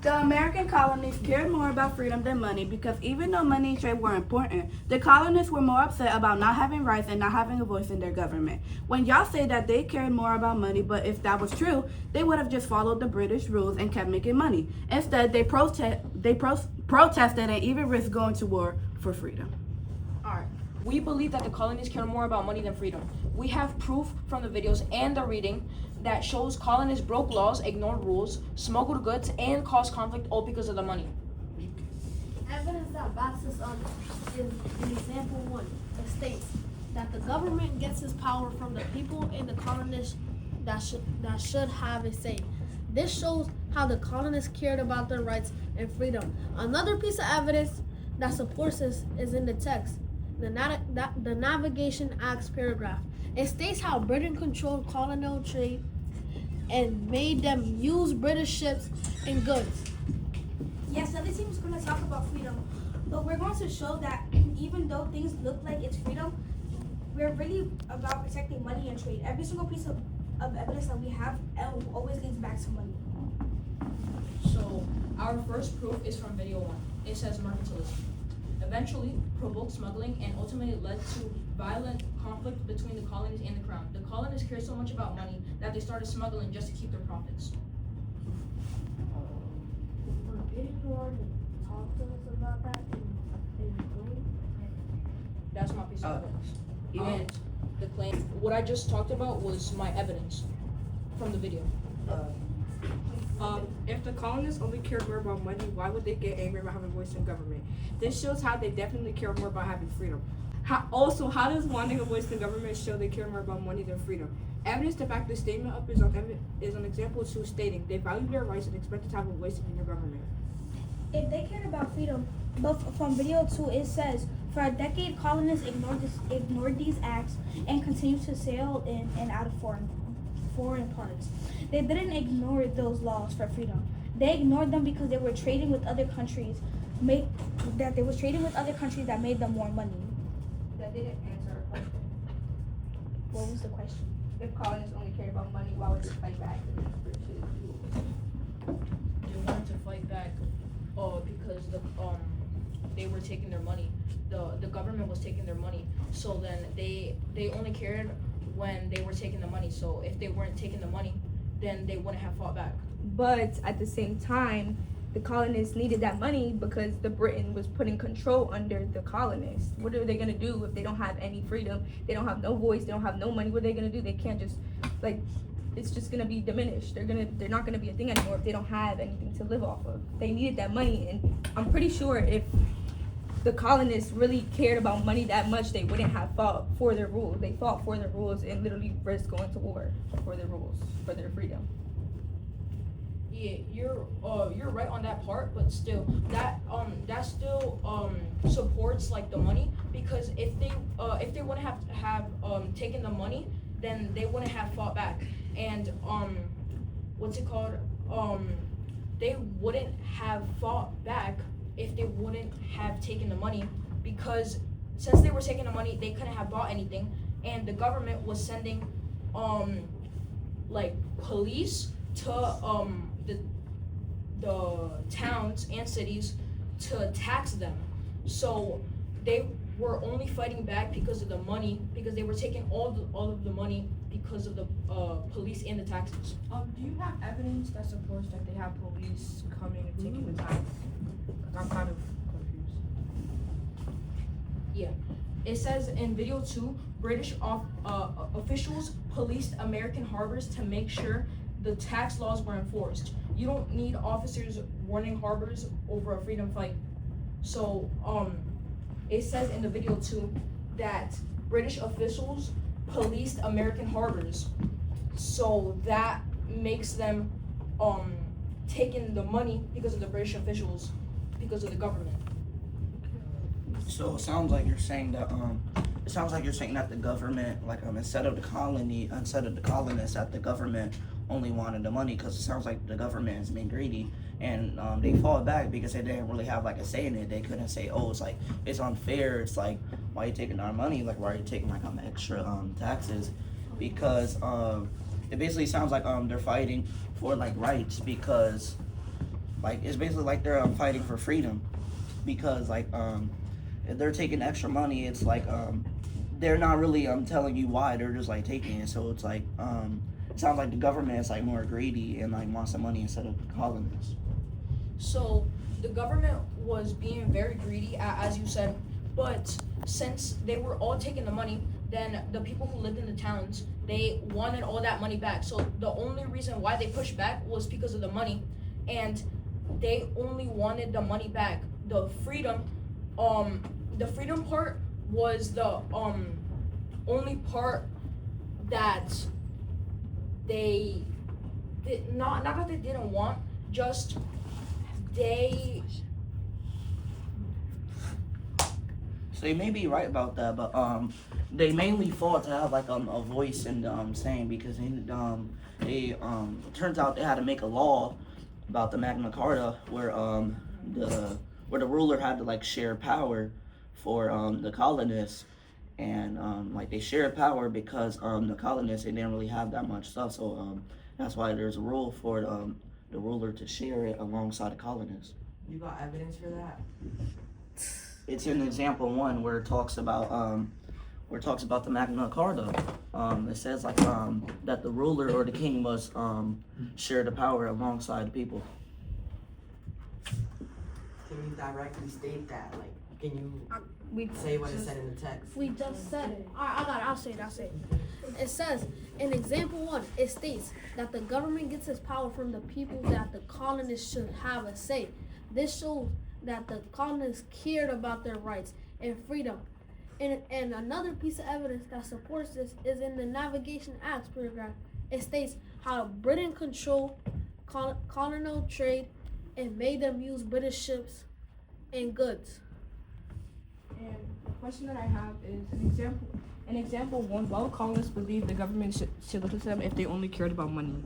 The American colonies cared more about freedom than money because even though money and trade were important, the colonists were more upset about not having rights and not having a voice in their government. When y'all say that they cared more about money, but if that was true, they would have just followed the British rules and kept making money. Instead, they protested and even risked going to war for freedom. Alright, we believe that the colonies care more about money than freedom. We have proof from the videos and the reading that shows colonists broke laws, ignored rules, smuggled goods, and caused conflict all because of the money. Evidence that backs this up is in example 1. It states that the government gets its power from the people and the colonists that should have a say. This shows how the colonists cared about their rights and freedom. Another piece of evidence that supports this is in the text, the Navigation Acts paragraph. It states how Britain controlled colonial trade and made them use British ships and goods. Yes, the other team is going to talk about freedom, but we're going to show that even though things look like it's freedom, we're really about protecting money and trade. Every single piece of evidence that we have always leads back to money. So, our first proof is from video 1. It says mercantilism eventually provoked smuggling and ultimately led to violent conflict between the colonies and the crown. The colonists cared so much about money that they started smuggling just to keep their profits. Didn't you already talk to us about that in the room? That's my piece of evidence. And the claim, what I just talked about was my evidence from the video. If the colonists only cared more about money, why would they get angry about having a voice in government? This shows how they definitely care more about having freedom. How does wanting a voice in government show they care more about money than freedom? Evidence to back this statement up is on example 2 stating they value their rights and expected to have a voice in their government. If they cared about freedom, but from video 2 it says, for a decade colonists ignored these acts and continued to sail in and out of foreign parts. They didn't ignore those laws for freedom. They ignored them because they were trading with other countries, that made them more money. That didn't answer our question. What was the question? If colonists only cared about money, why would they fight back against British? They wanted to fight back because they were taking their money. The government was taking their money. So then they only cared when they were taking the money. So if they weren't taking the money, then they wouldn't have fought back. But at the same time, the colonists needed that money because the Britain was putting control under the colonists. What are they gonna do if they don't have any freedom? They don't have no voice. They don't have no money. What are they gonna do? They can't just it's just gonna be diminished. They're not gonna be a thing anymore if they don't have anything to live off of. They needed that money, and I'm pretty sure if the colonists really cared about money that much, they wouldn't have fought for their rules. They fought for their rules and literally risked going to war for their rules, for their freedom. Yeah, you're right on that part, but still, that still supports like the money, because if they wouldn't have taken the money, then they wouldn't have fought back, and what's it called? They wouldn't have fought back if they wouldn't have taken the money, because since they were taking the money, they couldn't have bought anything, and the government was sending like police to the towns and cities to tax them. So they were only fighting back because of the money, because they were taking all of the money because of the police and the taxes. Do you have evidence that supports that they have police coming and taking the tax? I'm kind of confused. Yeah. It says in video 2, British officials policed American harbors to make sure the tax laws were enforced. You don't need officers warning harbors over a freedom fight. So it says in the video 2 that British officials policed American harbors. So that makes them taking the money because of the British officials, because of the government. So it sounds like you're saying that the government, instead of the colonists, that the government only wanted the money, because it sounds like the government is being greedy, and they fought back because they didn't really have like a say in it. They couldn't say, oh, it's unfair. It's like, why are you taking our money? Like, why are you taking extra taxes? Because it basically sounds like they're fighting for like rights, because like it's basically like they're fighting for freedom, because like if they're taking extra money, it's like they're not really telling you why, they're just like taking it. So it's like it sounds like the government is like more greedy and like wants the money instead of the colonists. So the government was being very greedy, as you said, but since they were all taking the money, then the people who lived in the towns, they wanted all that money back. So the only reason why they pushed back was because of the money, and they only wanted the money back. The freedom part was the only part that they did not that they didn't want, just they. So they may be right about that, but they mainly fought to have like a voice in the saying, because they turns out they had to make a law about the Magna Carta where the ruler had to like share power for the colonists, and like they shared power because the colonists, they didn't really have that much stuff, so that's why there's a rule for the ruler to share it alongside the colonists. You got evidence for that? It's in example 1 where it talks about the Magna Carta. It says like that the ruler or the king must share the power alongside the people. Can you directly state that? Like, can you say what it said in the text? We just said it. Alright, I got it. I'll say it. It says, in example 1, it states that the government gets its power from the people, that the colonists should have a say. This shows that the colonists cared about their rights and freedom. And another piece of evidence that supports this is in the Navigation Acts paragraph. It states how Britain controlled colonial trade and made them use British ships and goods. And the question that I have is in example 1, why would colonists believe the government should listen to them if they only cared about money?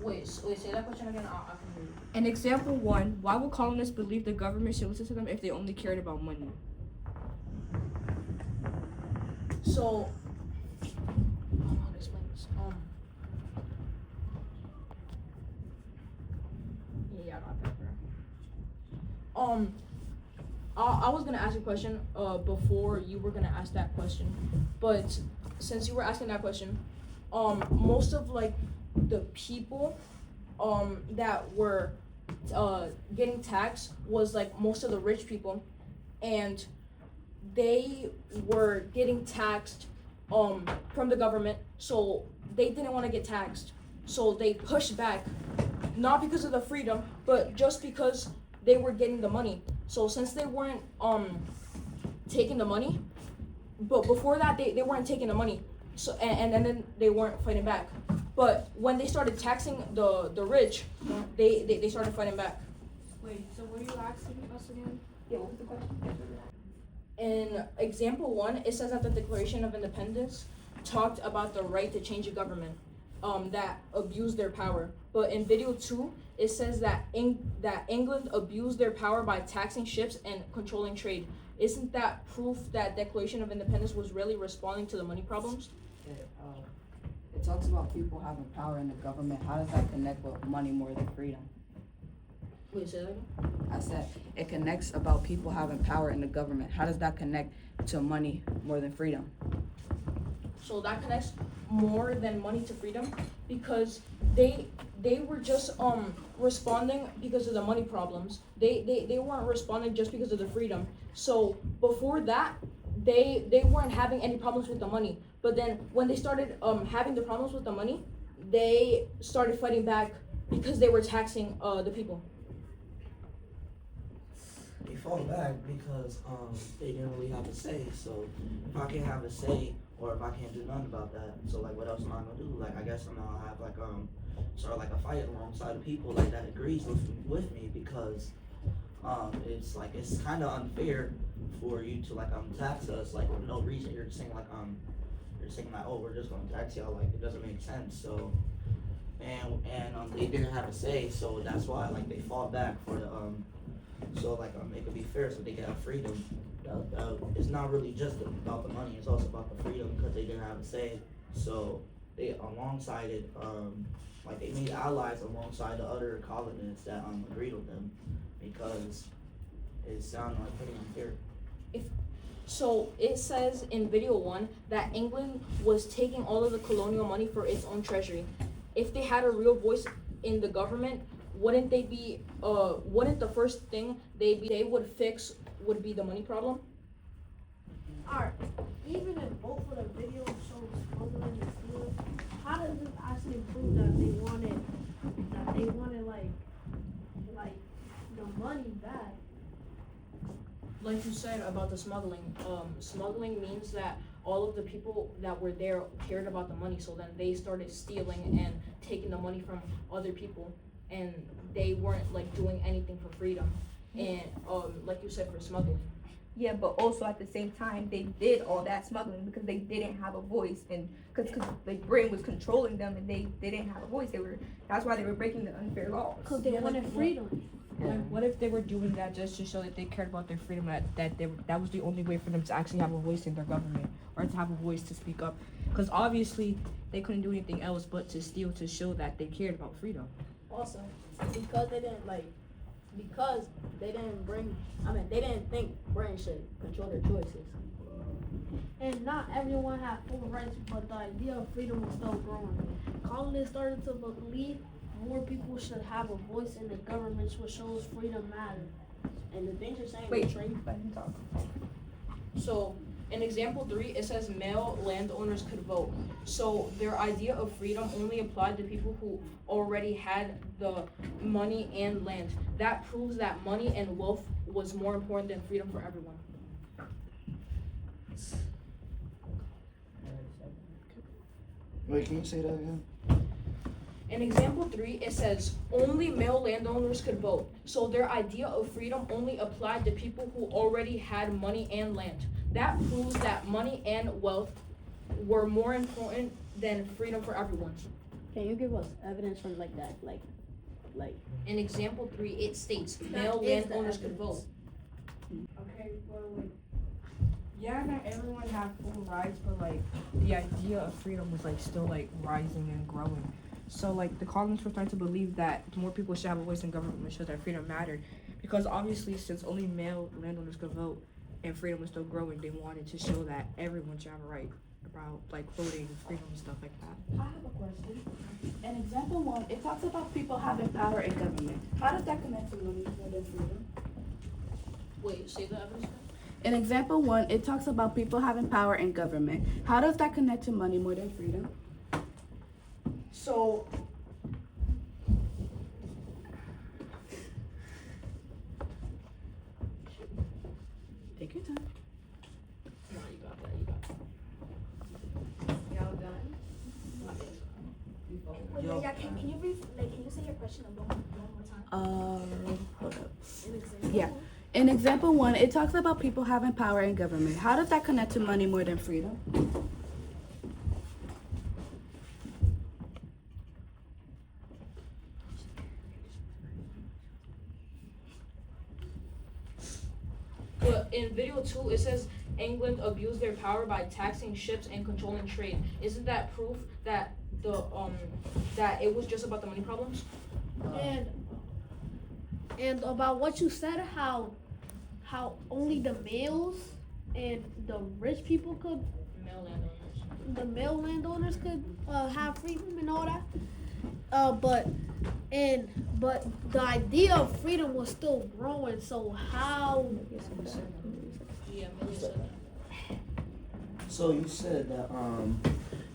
Wait, say that question again. I can hear you. In example 1, why would colonists believe the government should listen to them if they only cared about money? So, I don't know how to explain this. Yeah, I got that, bro. I was gonna ask a question before you were gonna ask that question, but since you were asking that question, most of like the people that were getting taxed was like most of the rich people, and they were getting taxed from the government, so they didn't want to get taxed, so they pushed back, not because of the freedom, but just because they were getting the money. So since they weren't taking the money, but before that they weren't taking the money, so and then they weren't fighting back. But when they started taxing the rich, they started fighting back. Wait, so what are you asking us again? Yeah, what was the question? In example 1, it says that the Declaration of Independence talked about the right to change a government that abused their power. But in video 2, it says that England abused their power by taxing ships and controlling trade. Isn't that proof that Declaration of Independence was really responding to the money problems? It talks about people having power in the government. How does that connect with money more than freedom? Wait, say that again? I said it connects about people having power in the government. How does that connect to money more than freedom? So that connects more than money to freedom, because they were just responding because of the money problems. They weren't responding just because of the freedom. So before that, they weren't having any problems with the money. But then when they started having the problems with the money, they started fighting back because they were taxing the people. They fought back because they didn't really have a say. So if I can't have a say, or if I can't do nothing about that, so like what else am I gonna do? Like I guess I'm gonna have like sort of like a fight alongside of people like that agrees with me, because it's like it's kind of unfair for you to like tax us like for no reason. You're just saying like oh, we're just gonna tax y'all, like it doesn't make sense. So and they didn't have a say, so that's why like they fought back for the so like it could be fair, so they could have freedom. It's not really just about the money, it's also about the freedom, because they didn't have a say. So they alongside it like they made allies alongside the other colonists that agreed with them, because it sounded like pretty unfair. So it says in video 1 that England was taking all of the colonial money for its own treasury. If they had a real voice in the government, wouldn't the first thing they would fix would be the money problem? Alright, even if both of the videos show smuggling and stealing, how does this actually prove that they wanted like the money back? Like you said about the smuggling, smuggling means that all of the people that were there cared about the money, so then they started stealing and taking the money from other people, and they weren't like doing anything for freedom, and like you said, for smuggling. Yeah, but also at the same time, they did all that smuggling because they didn't have a voice, and because like Britain was controlling them, and they didn't have a voice. That's why they were breaking the unfair laws. Because they wanted freedom. Like, what if they were doing that just to show that they cared about their freedom, that was the only way for them to actually have a voice in their government, or to have a voice to speak up? Because obviously they couldn't do anything else but to steal, to show that they cared about freedom. Also, because they didn't they didn't think Britain should control their choices. And not everyone had full rights, but the idea of freedom was still growing. Colonists started to believe more people should have a voice in the governments, which shows freedom mattered. And the things you're saying, Wait, the trade. let him talk. So in example 3, it says male landowners could vote. So their idea of freedom only applied to people who already had the money and land. That proves that money and wealth was more important than freedom for everyone. Wait, can you say that again? In example 3, it says only male landowners could vote. So their idea of freedom only applied to people who already had money and land. That proves that money and wealth were more important than freedom for everyone. Can you give us evidence from like that? Like In example 3, it states male That is the landowners could evidence. vote. Okay, well, like, yeah, not everyone had full rights, but like the idea of freedom was like still like rising and growing. So like the colonists were starting to believe that more people should have a voice in government to show that freedom mattered, because obviously since only male landowners could vote and freedom was still growing, they wanted to show that everyone should have a right about like voting, freedom, and stuff like that. I have a question. In example 1, it talks about people having power in government. How does that connect to money more than freedom? Wait, say the evidence. In example 1, it talks about people having power in government. How does that connect to money more than freedom? So Take your time. no, you got that. You got that. y'all done? Wait, Yo. yeah, can you say your question one more time? Hold up. An example. Yeah. In example 1, it talks about people having power in government. How does that connect to money more than freedom? But in video 2, it says England abused their power by taxing ships and controlling trade. Isn't that proof that that it was just about the money problems? And about what you said, how only the males and the rich people could, Male landowners. the male landowners could have freedom and all that. But the idea of freedom was still growing. So how? Yeah, Millie said that. So you said that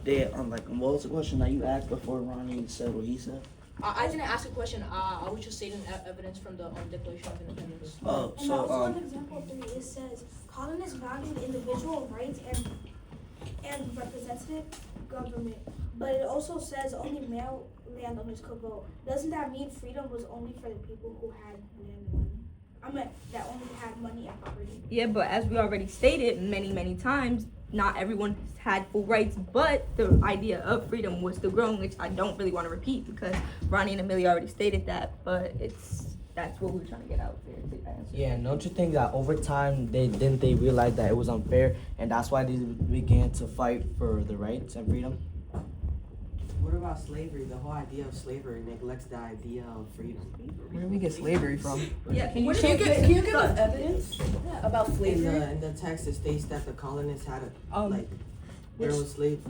they like, what was the question that you asked before Ronnie said what he said? I didn't ask a question. I was just stating evidence from the Declaration of Independence. Oh, And so also in example 3, it says colonists valued individual rights and representative government, but it also says only male landowners could vote. Doesn't that mean freedom was only for the people who had land and money? I mean, that only had money and property. Yeah, but as we already stated many times, not everyone had full rights, but the idea of freedom was still growing, which I don't really want to repeat because Ronnie and Amelia already stated that, but that's what we were trying to get out there to answer. Yeah, and don't you think that over time they realize that it was unfair, and that's why they began to fight for the rights and freedom? What about slavery? The whole idea of slavery neglects the idea of freedom. Where did we get slavery from? Yeah, can you give us evidence about slavery? In the text, it states that the colonists had there was slaves.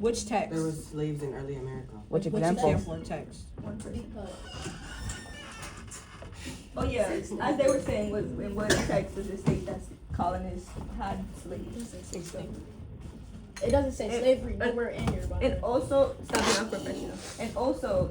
Which text? There was slaves in early America. Which example? in text? Oh yeah, as they were saying, was in what text does it state that colonists had slaves? It doesn't say slavery nowhere in here. And also, stop being unprofessional. And also,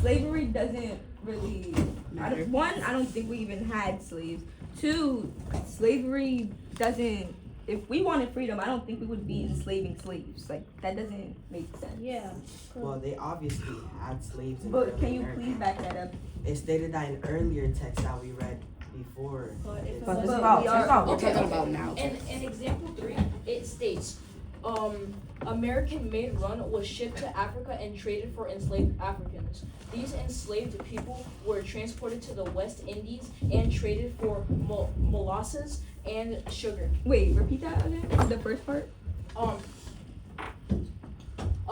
slavery doesn't really matter. One, I don't think we even had slaves. Two, slavery doesn't. If we wanted freedom, I don't think we would be enslaving slaves. Like that doesn't make sense. Yeah. Well, they obviously had slaves in But early can you America. please back that up? It stated that in earlier text that we read before. But this is But all we are- we're talking Okay. about now. In example 3, it states, American-made rum was shipped to Africa and traded for enslaved Africans. These enslaved people were transported to the West Indies and traded for molasses and sugar. Wait, repeat that again. The first part.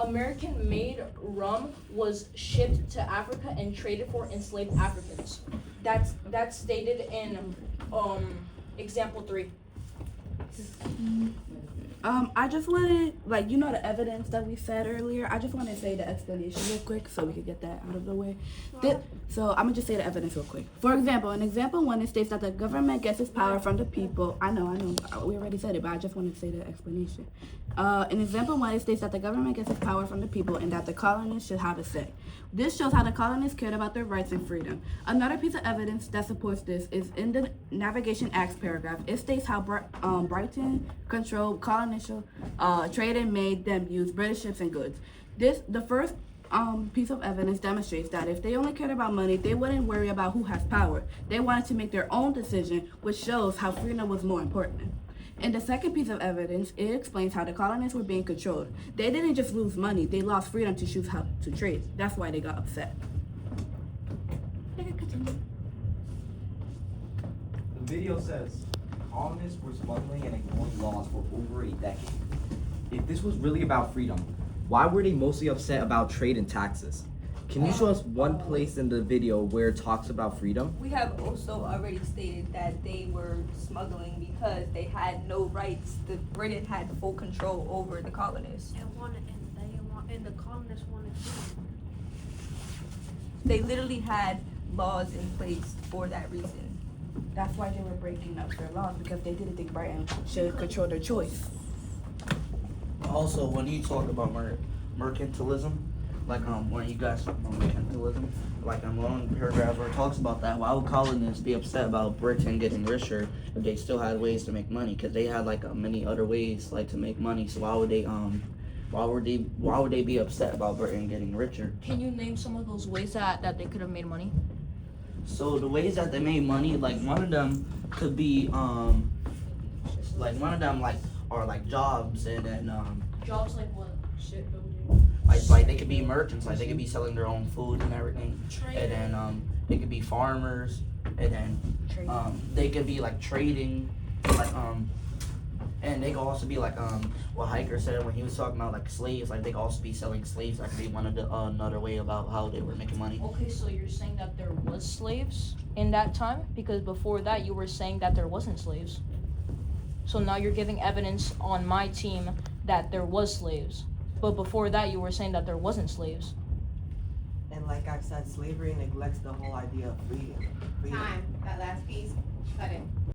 American-made rum was shipped to Africa and traded for enslaved Africans. That's stated in example 3. I just wanted, like, you know, the evidence that we said earlier. I just want to say the explanation real quick so we can get that out of the way. So I'm gonna just say the evidence real quick. For example, in example 1, it states that the government gets its power from the people. I know, we already said it, but I just wanted to say the explanation. In example 1, it states that the government gets its power from the people and that the colonists should have a say. This shows how the colonists cared about their rights and freedom. Another piece of evidence that supports this is in the Navigation Acts paragraph. It states how Britain controlled colonial trade and made them use British ships and goods. The first piece of evidence demonstrates that if they only cared about money, they wouldn't worry about who has power. They wanted to make their own decision, which shows how freedom was more important. In the second piece of evidence, it explains how the colonists were being controlled. They didn't just lose money, they lost freedom to choose how to trade. That's why they got upset. The video says colonists were smuggling and ignoring laws for over a decade. If this was really about freedom, why were they mostly upset about trade and taxes? Can you show us one place in the video where it talks about freedom? We have also already stated that they were smuggling because they had no rights. The Britain had full control over the colonists. And the colonists wanted freedom. They literally had laws in place for that reason. That's why they were breaking up their laws, because they didn't think Britain should control their choice. Also, when you talk about mercantilism, like when you guys talk about mercantilism, like one paragraph where it talks about that, why would colonists be upset about Britain getting richer if they still had ways to make money? Because they had like many other ways like to make money. So why would they be upset about Britain getting richer? Can you name some of those ways that they could have made money? So the ways that they made money, like one of them could be are like jobs, and then Jobs like what? Shipbuilding. like they could be merchants, like they could be selling their own food and everything. And then they could be farmers, and then they could be like trading, like and they could also be like what Hiker said when he was talking about like slaves, like they could also be selling slaves. Like they wanted another way about how they were making money. Okay, so you're saying that there was slaves in that time? Because before that you were saying that there wasn't slaves. So now you're giving evidence on my team that there was slaves. But before that you were saying that there wasn't slaves. And like I said, slavery neglects the whole idea of freedom. Time. That last piece. Cut it.